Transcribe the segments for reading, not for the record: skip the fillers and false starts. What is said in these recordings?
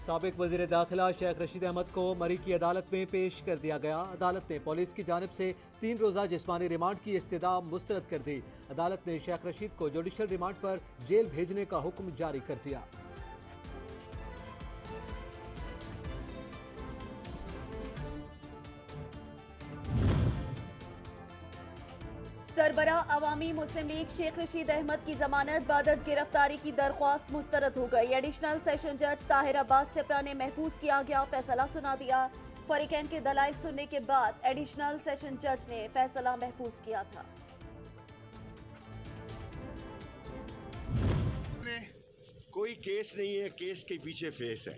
साबिक वज़ीर दाखिला शेख रशीद अहमद को मरी की अदालत में पेश कर दिया गया। अदालत ने पुलिस की जानिब से 3 रोज़ा जिस्मानी रिमांड की इस्तदा मुस्तरद कर दी। अदालत ने शेख रशीद को जुडिशल रिमांड पर जेल भेजने का हुक्म जारी कर दिया। सरबराह अवामी मुस्लिम लीग शेख रशीद अहमद की जमानत बाद गिरफ्तारी की दरख्वास्त मुस्तरद हो गई। एडिशनल सेशन जज ताहिर अब्बास सिप्रा ने महफूज किया गया फैसला सुना दिया। फरीकैन के दलाइल सुनने के बाद एडिशनल सेशन जज ने फैसला महफूज किया था। कोई केस नहीं है, केस के पीछे फेस है।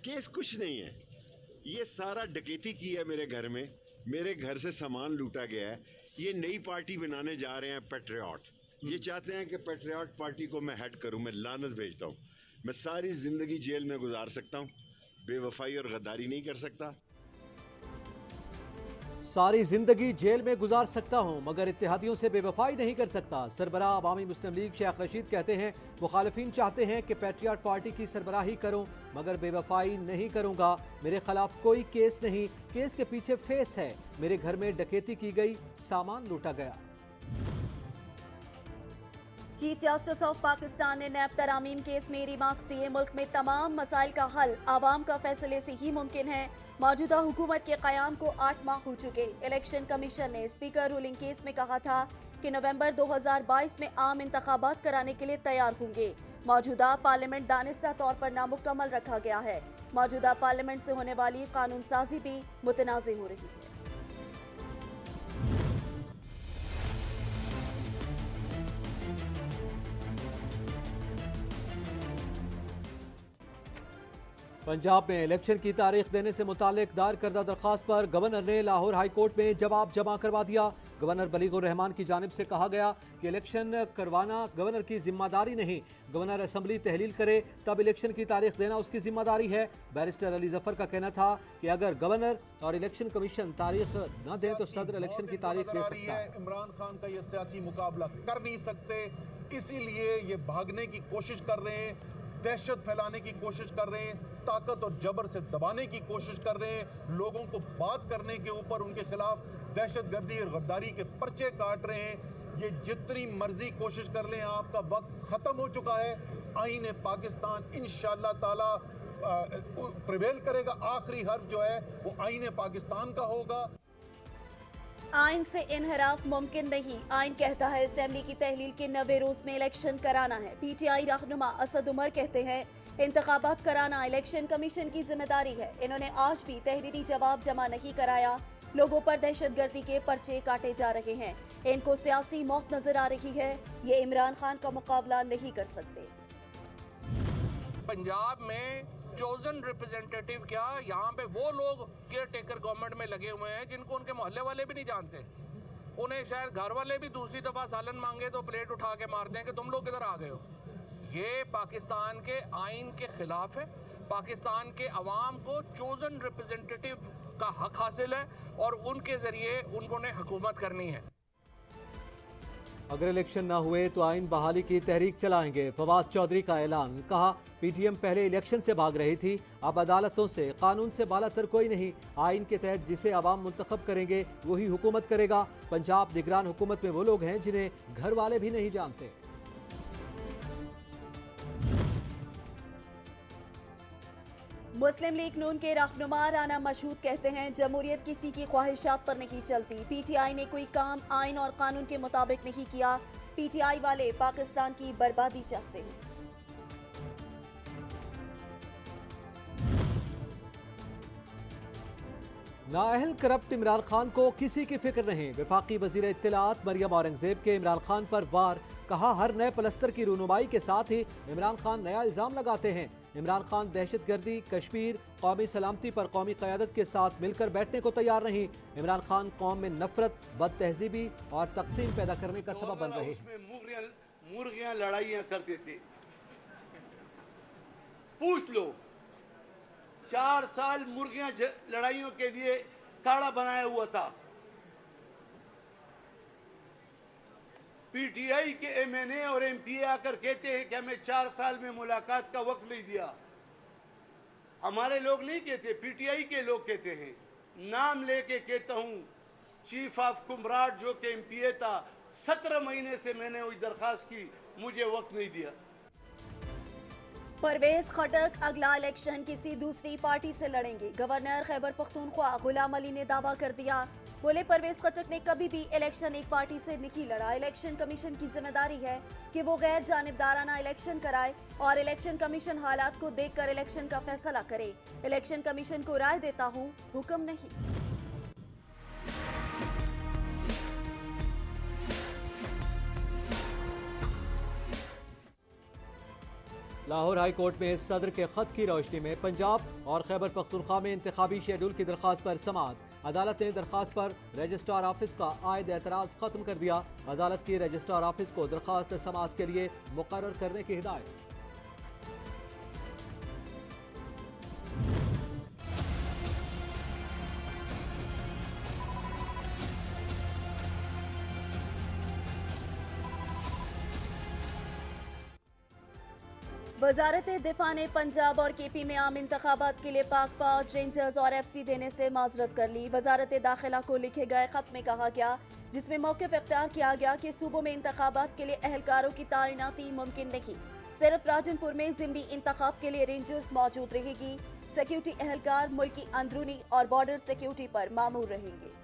केस कुछ नहीं है, ये सारा डकैती की है मेरे घर में, मेरे घर से सामान लूटा गया है। ये नई पार्टी बनाने जा रहे हैं पैट्रियट। ये चाहते हैं कि पैट्रियट पार्टी को मैं हेड करूं, मैं लानत भेजता हूं। मैं सारी जिंदगी जेल में गुजार सकता हूं, बेवफाई और गद्दारी नहीं कर सकता। सारी जिंदगी जेल में गुजार सकता हूं मगर इत्तेहादियों से बेवफाई नहीं कर सकता। सरबराह अवामी मुस्लिम लीग शेख रशीद कहते हैं मुखालिफिन चाहते हैं कि पैट्रियट पार्टी की सरबराही करूं मगर बेवफाई नहीं करूंगा। मेरे खिलाफ कोई केस नहीं, केस के पीछे फेस है। मेरे घर में डकैती की गई, सामान लूटा गया। चीफ जस्टिस ऑफ पाकिस्तान ने नैब तरामीम केस में रिमार्क्स दिए। मुल्क में तमाम मसाइल का हल आवाम का फैसले से ही मुमकिन है। मौजूदा हुकूमत के कयाम को 8 माह हो चुके। इलेक्शन कमीशन ने स्पीकर रूलिंग केस में कहा था कि नवंबर 2022 में आम इंतखाबात कराने के लिए तैयार होंगे। मौजूदा पार्लियामेंट दानिस्ता तौर पर नामुकम्मल रखा गया है। मौजूदा पार्लियामेंट से होने वाली कानून साजी भी मुतनाज़ हो रही है। पंजाब में इलेक्शन की तारीख देने से मुतालिक दायर करदा दरख्वास्त पर गवर्नर ने लाहौर हाई कोर्ट में जवाब जमा करवा दिया। गवर्नर बलीगुर रहमान की जानिब से कहा गया कि इलेक्शन करवाना गवर्नर की जिम्मेदारी नहीं, गवर्नर असम्बली तहलील करे तब इलेक्शन की तारीख देना उसकी जिम्मेदारी है। बैरिस्टर अली जफर का कहना था कि अगर गवर्नर और इलेक्शन कमीशन तारीख न दें तो सदर इलेक्शन की तारीख दे सकता है। इमरान खान का ये सियासी मुकाबला कर नहीं सकते, इसीलिए ये भागने की कोशिश कर रहे हैं, दहशत फैलाने की कोशिश कर रहे हैं, ताकत और जबर से दबाने की कोशिश कर रहे हैं, लोगों को बात करने के ऊपर उनके खिलाफ दहशतगर्दी और गद्दारी के पर्चे काट रहे हैं। ये जितनी मर्जी कोशिश कर लें, आपका वक्त खत्म हो चुका है। आईन पाकिस्तान इंशाअल्लाह ताला प्रिवेल करेगा। आखिरी हर्फ जो है वो आईन पाकिस्तान का होगा। आइन से इनहराफ मुमकिन नहीं। आइन कहता है असेंबली की तहलील के 90 रोज में इलेक्शन कराना है। PTI रहनुमा असद उमर कहते हैं इंतखाबात कराना इलेक्शन कमीशन की जिम्मेदारी है। इन्होंने आज भी तहरीरी जवाब जमा नहीं कराया। लोगों पर दहशतगर्दी के पर्चे काटे जा रहे हैं। इनको सियासी मौत नजर आ रही है। ये इमरान खान का मुकाबला नहीं कर सकते। पंजाब में चोजन रिप्रेजेंटेटिव क्या, यहाँ पे वो लोग केयर टेकर गवर्नमेंट में लगे हुए हैं जिनको उनके मोहल्ले वाले भी नहीं जानते। उन्हें शायद घर वाले भी दूसरी दफा सालन मांगे तो प्लेट उठा के मारते हैं कि तुम लोग किधर आ गए हो। ये पाकिस्तान के आइन के खिलाफ है। पाकिस्तान के अवाम को चोजन रिप्रेजेंटेटिव का हक हासिल है और उनके जरिए उन्होंने हुकूमत करनी है। अगर इलेक्शन ना हुए तो आइन बहाली की तहरीक चलाएंगे। फवाद चौधरी का ऐलान। कहा PTM पहले इलेक्शन से भाग रही थी, अब अदालतों से। कानून से बालातर कोई नहीं। आइन के तहत जिसे अवाम मुंतखब करेंगे वही हुकूमत करेगा। पंजाब निगरान हुकूमत में वो लोग हैं जिन्हें घर वाले भी नहीं जानते। मुस्लिम लीग नून के रहनुमा राना मशहूद कहते हैं जमहूरियत किसी की ख्वाहिशात पर नहीं चलती। PTI ने कोई काम आइन और कानून के मुताबिक नहीं किया। PTI वाले पाकिस्तान की बर्बादी चाहते हैं। नाअहल करप्ट इमरान खान को किसी की फिक्र नहीं। वफाकी वजीर इत्तलात मरियम औरंगजेब के इमरान खान पर वार। कहा हर नए प्लस्तर की रूनुमाई के साथ ही इमरान खान नया इल्जाम लगाते हैं। इमरान खान दहशतगर्दी, कश्मीर, कौमी सलामती पर कौमी क़यादत के साथ मिलकर बैठने को तैयार नहीं। इमरान खान कौम में नफरत, बद तहजीबी और तकसीम पैदा करने का सबब बन रहे हैं। मुर्गियां लड़ाइयां करते थे, पूछ लो। 4 साल मुर्गियां लड़ाइयों के लिए काढ़ा बनाया हुआ था। PTI के MNA और MPA आकर कहते हैं कि हमें 4 साल में मुलाकात का वक्त नहीं दिया। हमारे लोग नहीं कहते, पीटीआई के लोग कहते हैं। नाम लेके कहता हूं, चीफ ऑफ कुमराट जो कि एमपीए था, 17 महीने से मैंने वही दरखास्त की, मुझे वक्त नहीं दिया। परवेज खटक अगला इलेक्शन किसी दूसरी पार्टी से लड़ेंगे। गवर्नर खैबर पख्तूनख्वा गुलाम अली ने दावा कर दिया। बोले, परवेज खटक ने कभी भी इलेक्शन एक पार्टी से नहीं लड़ा। इलेक्शन कमीशन की जिम्मेदारी है कि वो गैर जानिबदाराना इलेक्शन कराए और इलेक्शन कमीशन हालात को देखकर इलेक्शन का फैसला करे। इलेक्शन कमीशन को राय देता हूं, हुक्म नहीं। लाहौर हाई कोर्ट में सदर के खत की रोशनी में पंजाब और खैबर पख्तूनख्वा में इंतखाबी शेड्यूल की दरखास्त पर समाअत। अदालत ने दरखास्त पर रजिस्ट्रार ऑफिस का आयद एतराज़ खत्म कर दिया। अदालत की रजिस्ट्रार ऑफिस को दरखास्त समाअत के लिए मुकर्रर करने की हिदायत। वजारत दिफा ने पंजाब और केपी में आम इंतखाबात के लिए पाक फौज, रेंजर्स और एफसी देने से माजरत कर ली। वजारत दाखिला को लिखे गए खत में कहा गया, जिसमें मौक़िफ़ इख्तियार किया गया कि सूबों में इंतखाबात के लिए एहलकारों की तैनाती मुमकिन नहीं। सिर्फ राजनपुर में ज़िमनी इंतखाब के लिए रेंजर्स मौजूद रहेगी। सिक्योरिटी एहलकार मुल्क की अंदरूनी और बॉर्डर सिक्योरिटी पर मामूर रहेंगे।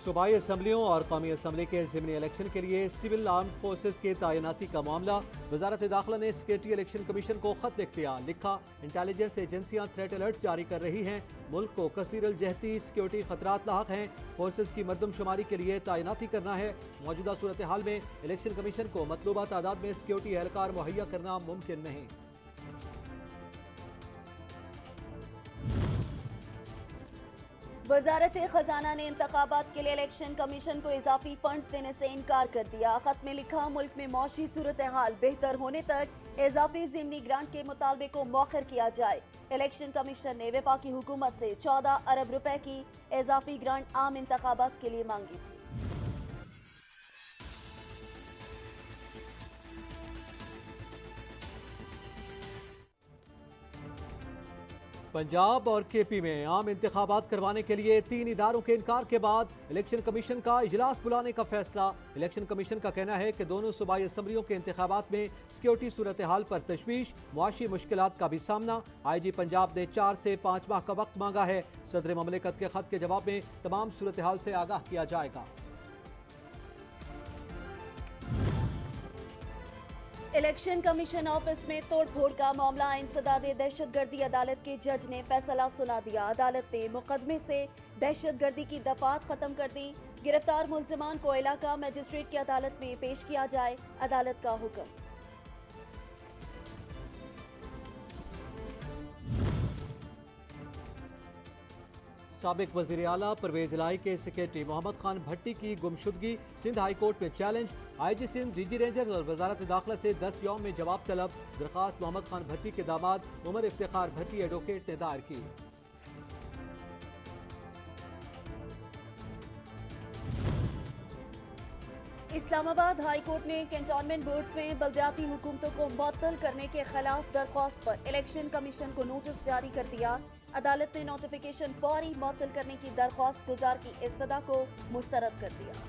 सूबाई असम्बलियों और कौमी असम्बली के ज़िमनी इलेक्शन के लिए सिविल आर्म फोर्सेस के तैनाती का मामला। वजारत दाखिला ने सेक्रेटरी इलेक्शन कमीशन को खत लिख दिया। लिखा, इंटेलिजेंस एजेंसियां थ्रेट अलर्ट्स जारी कर रही हैं। मुल्क को कसीर जहती सिक्योरिटी खतरात लाहक हैं। फोर्सेस की मरदमशुमारी के लिए तैनाती करना है। मौजूदा सूरत हाल में इलेक्शन कमीशन को मतलूबा तादाद में सिक्योरिटी एहलकार मुहैया करना मुमकिन नहीं। वजारत खजाना ने इंतखाबात के लिए इलेक्शन कमीशन को इजाफी फंड्स देने से इनकार कर दिया। खत में लिखा, मुल्क में मौशी सूरत हाल बेहतर होने तक इजाफी ज़िमनी ग्रांट के मुतालबे को मौखर किया जाए। इलेक्शन कमीशन ने वफाकी हुकूमत से 14 अरब रुपए की इजाफी ग्रांट आम इंतखाबात के लिए मांगी थी। पंजाब और केपी में आम इंतखाबात करवाने के लिए 3 इदारों के इनकार के बाद इलेक्शन कमीशन का इजलास बुलाने का फैसला। इलेक्शन कमीशन का कहना है कि दोनों सूबाई असम्बलियों के इंतखाबात में सिक्योरिटी सूरत हाल पर तशवीश, मुआशी मुश्किलात का भी सामना। IG पंजाब ने 4 से 5 माह का वक्त मांगा है। सदर ममलिकत के खत के जवाब में तमाम सूरत हाल से आगाह किया जाएगा। इलेक्शन कमीशन ऑफिस में तोड़फोड़ का मामला इंसदाद दहशतगर्दी अदालत के जज ने फैसला सुना दिया। अदालत ने मुकदमे से दहशतगर्दी की दफात खत्म कर दी। गिरफ्तार मुल्जिमान को इलाका मजिस्ट्रेट की अदालत में पेश किया जाए, अदालत का हुक्म। साबिक वज़ीर आला परवेज इलाही के सेक्रेटरी मोहम्मद खान भट्टी की गुमशुदगी। सिंध हाई कोर्ट में challenge. IG Sindh, DG rangers और वजारत दाखिला से 10 यौम में जवाब तलब। दरखास्त मोहम्मद खान भट्टी के दामाद उमर इफ्तिखार भट्टी एडवोकेट ने दायर की। इस्लामाबाद हाई कोर्ट ने कैंटोनमेंट बोर्ड्स में बलदियाती हुकूमतों को मुअत्तल करने के खिलाफ दरख्वास्त पर इलेक्शन कमीशन को नोटिस जारी कर दिया। अदालत ने नोटिफिकेशन फौरी मुअत्तल करने की दरख्वास्त गुजार की इस्तदा को मुस्तरद कर दिया।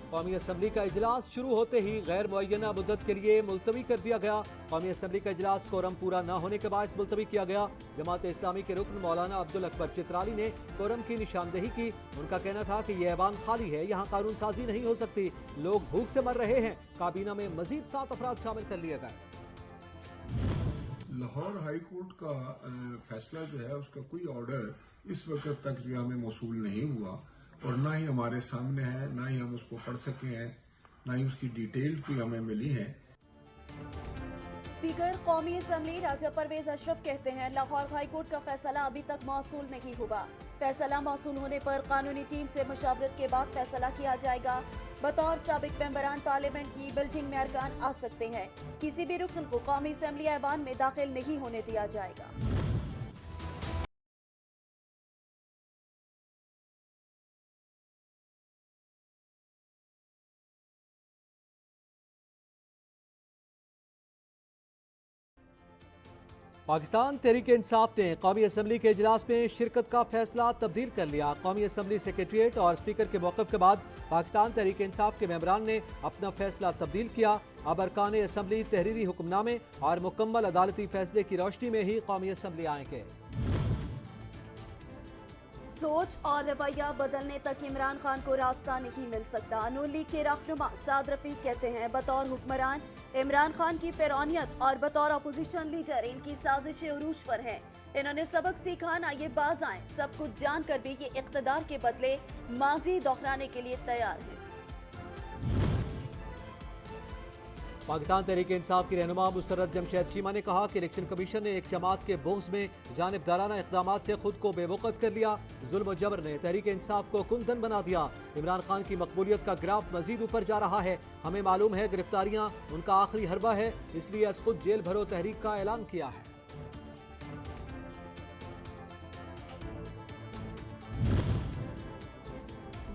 कौमी असम्बली का इजलास शुरू होते ही गैर मुअय्यना मुद्दत के लिए मुलतवी कर दिया गया। कौमी असम्बली का इजलास कोरम पूरा न होने के बायस मुलतवी किया गया। जमात इस्लामी के रुकन मौलाना अब्दुल अकबर चित्राली ने कोरम की निशानदेही की। उनका कहना था कि यह ऐवान खाली है, यहाँ कानून साजी नहीं हो सकती, लोग भूख से मर रहे हैं। काबीना में मजीद 7 अफराद शामिल कर लिए गए। लाहौर हाई कोर्ट का फैसला जो है उसका कोई ऑर्डर इस वक्त तक जो हमें मौसूल नहीं हुआ और ना ही हमारे सामने है, ना ही हम उसको पढ़ सके हैं, ना ही उसकी डिटेल कोई हमें मिली है। स्पीकर कौमी असम्बली राजा परवेज अशरफ कहते हैं, लाहौर हाई कोर्ट का फैसला अभी तक मौसूल नहीं हुआ। फैसला मौसूल होने पर कानूनी टीम से मशावरत के बाद फैसला किया जाएगा। बतौर साबिक मेंबरान पार्लियामेंट की बिल्डिंग में अरकान आ सकते हैं। किसी भी रुकन को कौमी असम्बली ऐवान में दाखिल नहीं होने दिया जाएगा। पाकिस्तान तहरीक इंसाफ ने कौमी असम्बली के इजलास में शिरकत का फैसला तब्दील कर लिया। कौमी असम्बली सेक्रेटरीट और स्पीकर के मौक़िफ़ के बाद पाकिस्तान तहरीक इंसाफ के मेंबरान ने अपना फैसला तब्दील किया। अब अरकान असम्बली तहरीरी हुक्मनामे और मुकम्मल अदालती फैसले की रोशनी में ही कौमी असम्बली आएंगे। सोच और रवैया बदलने तक इमरान खान को रास्ता नहीं मिल सकता। नून लीग के रहनुमा साद रफीक कहते हैं, बतौर हुक्मरान इमरान खान की फिरौनियत और बतौर अपोजिशन लीडर इनकी साजिशें उरूज पर हैं। इन्होंने सबक सीखा ना ये बाज आए, सब कुछ जानकर भी ये इख्तदार के बदले माजी दोहराने के लिए तैयार हैं। पाकिस्तान तहरीक इंसाफ की रहनुमा मुस्तरद जमशेद चीमा ने कहा कि इलेक्शन कमीशन ने एक जमात के बोझ में जानिबदाराना इक़दाम से खुद को बेवकूफ़ कर लिया। जुल्म और जबर ने तहरीक इंसाफ को कुंदन बना दिया। इमरान खान की मकबूलियत का ग्राफ मजीद ऊपर जा रहा है। हमें मालूम है गिरफ्तारियां उनका आखिरी हरबा है, इसलिए खुद जेल भरो तहरीक का ऐलान किया है।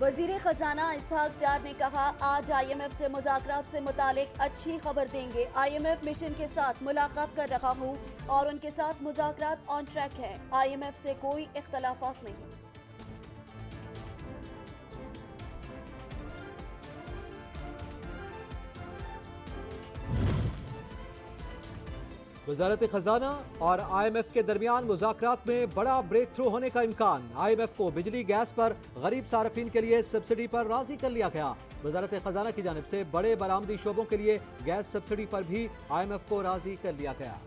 वजीर खजाना इसहाक डार ने कहा, आज IMF से मुज़ाकरात से मुतालिक अच्छी खबर देंगे। IMF मिशन के साथ मुलाकात कर रहा हूँ और उनके साथ मुज़ाकरात ऑन ट्रैक है। IMF से कोई इख्तलाफात नहीं। वजारत खजाना और IMF के दरमियान मुज़ाकरात में बड़ा ब्रेक थ्रू होने का इम्कान। IMF को बिजली गैस पर गरीब सार्फिन के लिए सब्सिडी पर राजी कर लिया गया। वजारत खजाना की जानिब से बड़े बरामदी शोबों के लिए गैस सब्सिडी पर भी IMF को राजी कर लिया गया।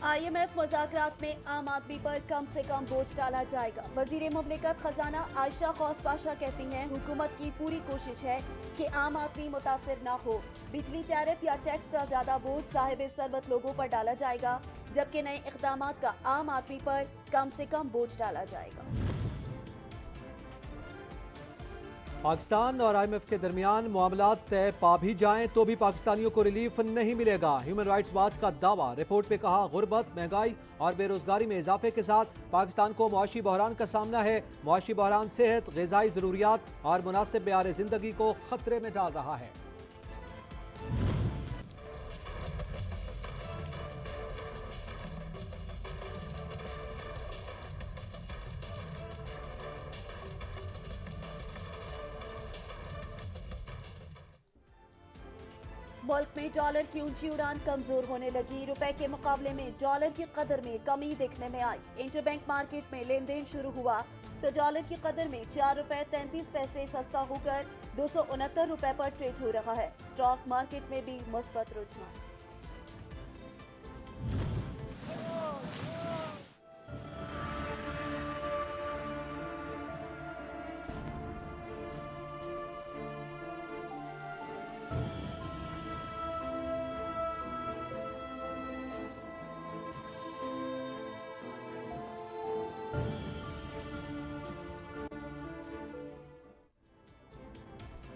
IMF मुज़ाकरात में आम आदमी पर कम से कम बोझ डाला जाएगा। वजीर मुमलिकत खजाना आयशा खौस पाशा कहती हैं, हुकूमत की पूरी कोशिश है कि आम आदमी मुतासिर ना हो। बिजली टैरिफ या टैक्स का ज्यादा बोझ साहिब सरबत लोगों पर डाला जाएगा, जबकि नए इक़दामात का आम आदमी पर कम से कम बोझ डाला जाएगा। पाकिस्तान और IMF के दरमियान मामलात तय पा भी जाएं तो भी पाकिस्तानियों को रिलीफ नहीं मिलेगा। ह्यूमन राइट्स वॉच का दावा। रिपोर्ट में कहा, गुर्बत, महंगाई और बेरोजगारी में इजाफे के साथ पाकिस्तान को मुआशी बहरान का सामना है। मुआशी बहरान सेहत, ग़िज़ाई ज़रूरियात और मुनासिब मेयार ज़िंदगी को खतरे में डाल रहा है। मुल्क में डॉलर की ऊंची उड़ान कमजोर होने लगी। रुपए के मुकाबले में डॉलर की कदर में कमी देखने में आई। इंटरबैंक मार्केट में लेन देन शुरू हुआ तो डॉलर की कदर में 4 रुपए 33 पैसे सस्ता होकर 269 रुपए पर ट्रेड हो रहा है। स्टॉक मार्केट में भी मुस्बत रुझान।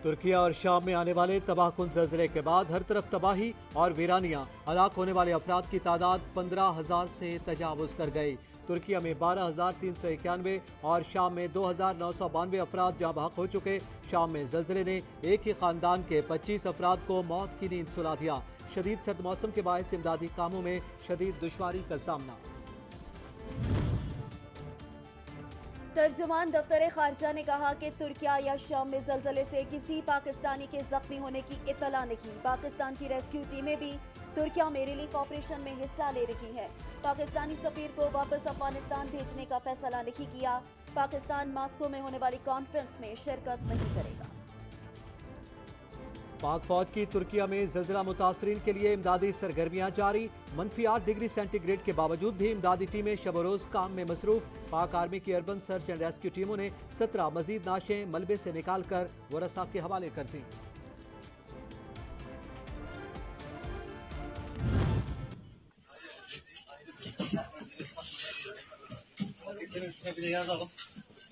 तुर्किया और शाम में आने वाले तबाहकुन ज़लज़ले के बाद हर तरफ तबाही और वीरानियां। हलाक होने वाले अफराद की तादाद 15,000 से तजावुज़ कर गई। तुर्किया में 12,391 और शाम में 2,992 अफराद जहाँ बहक हो चुके। शाम में ज़लज़ले ने एक ही ख़ानदान के 25 अफराद को मौत की नींद सुला दिया। शदीद सर्द मौसम के बायस इमदादी कामों में शदीद दुश्वारी का सामना। तर्जुमान दफ्तर खारजा ने कहा कि तुर्किया या शाम में जलजले से किसी पाकिस्तानी के जख्मी होने की इत्तला नहीं। पाकिस्तान की रेस्क्यू टीमें भी तुर्किया में रिलीफ ऑपरेशन में हिस्सा ले रही हैं। पाकिस्तानी सफीर को वापस अफगानिस्तान भेजने का फैसला नहीं किया। पाकिस्तान मास्को में होने वाली कॉन्फ्रेंस में शिरकत नहीं करेगा। पाक फौज की तुर्किया में ज़लज़ला मुतासरीन के लिए इमदादी सरगर्मियां जारी। -8 डिग्री सेंटीग्रेड के बावजूद भी इमदादी टीमें शब रोज़ काम में मसरूफ। पाक आर्मी की अर्बन सर्च एंड रेस्क्यू टीमों ने 17 मजीद नाशें मलबे से निकाल कर वरसा के हवाले कर दी।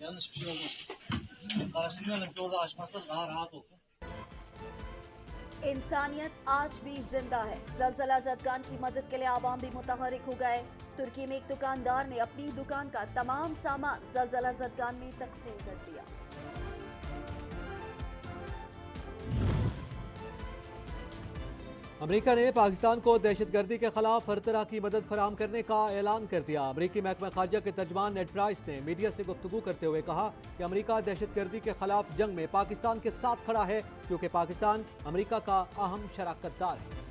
Yanlış bir şey olmaz. Araştırmayalım ki orada açmazsa daha rahat olsun. इंसानियत आज भी जिंदा है। जलजला ज़दगान की मदद के लिए आवाम भी मुतहरिक हो गए। तुर्की में एक दुकानदार ने अपनी दुकान का तमाम सामान जलजला ज़दगान में तकसीम कर दिया। अमेरिका ने पाकिस्तान को दहशतगर्दी के खिलाफ हर तरह की मदद फराहम करने का ऐलान कर दिया। अमेरिकी महकमा खारजा के तर्जमान नेड प्राइस ने मीडिया से गुफ्तगू करते हुए कहा कि अमेरिका दहशतगर्दी के खिलाफ जंग में पाकिस्तान के साथ खड़ा है, क्योंकि पाकिस्तान अमेरिका का अहम शराकतदार है।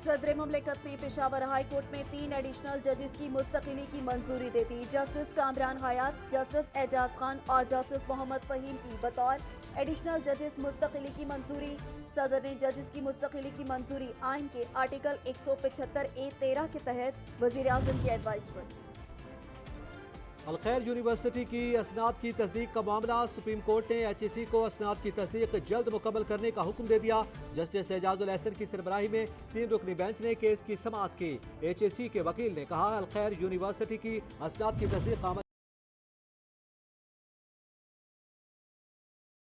सदर मुमलिकत ने पेशावर हाई कोर्ट में 3 एडिशनल जजेस की मुस्तकिली की मंजूरी दे दी। जस्टिस कामरान हयात, जस्टिस एजाज खान और जस्टिस मोहम्मद फहीम की बतौर एडिशनल जजेस मुस्तकिली की मंजूरी। सदर ने जजेस की मुस्तकिली की मंजूरी आइन के आर्टिकल 175A13 के तहत वजीर आजम की एडवाइस पर। अलखैर यूनिवर्सिटी की असनाद की तस्दीक का मामला, सुप्रीम कोर्ट ने HEC को असनाद की तस्दीक जल्द मुकम्मल करने का हुक्म दे दिया। जस्टिस एजाजुल एहसन की सरबराही में 3 रुकनी बेंच ने केस की समाअत की। HEC के वकील ने कहा अलखैर यूनिवर्सिटी की असनाद की तस्दीक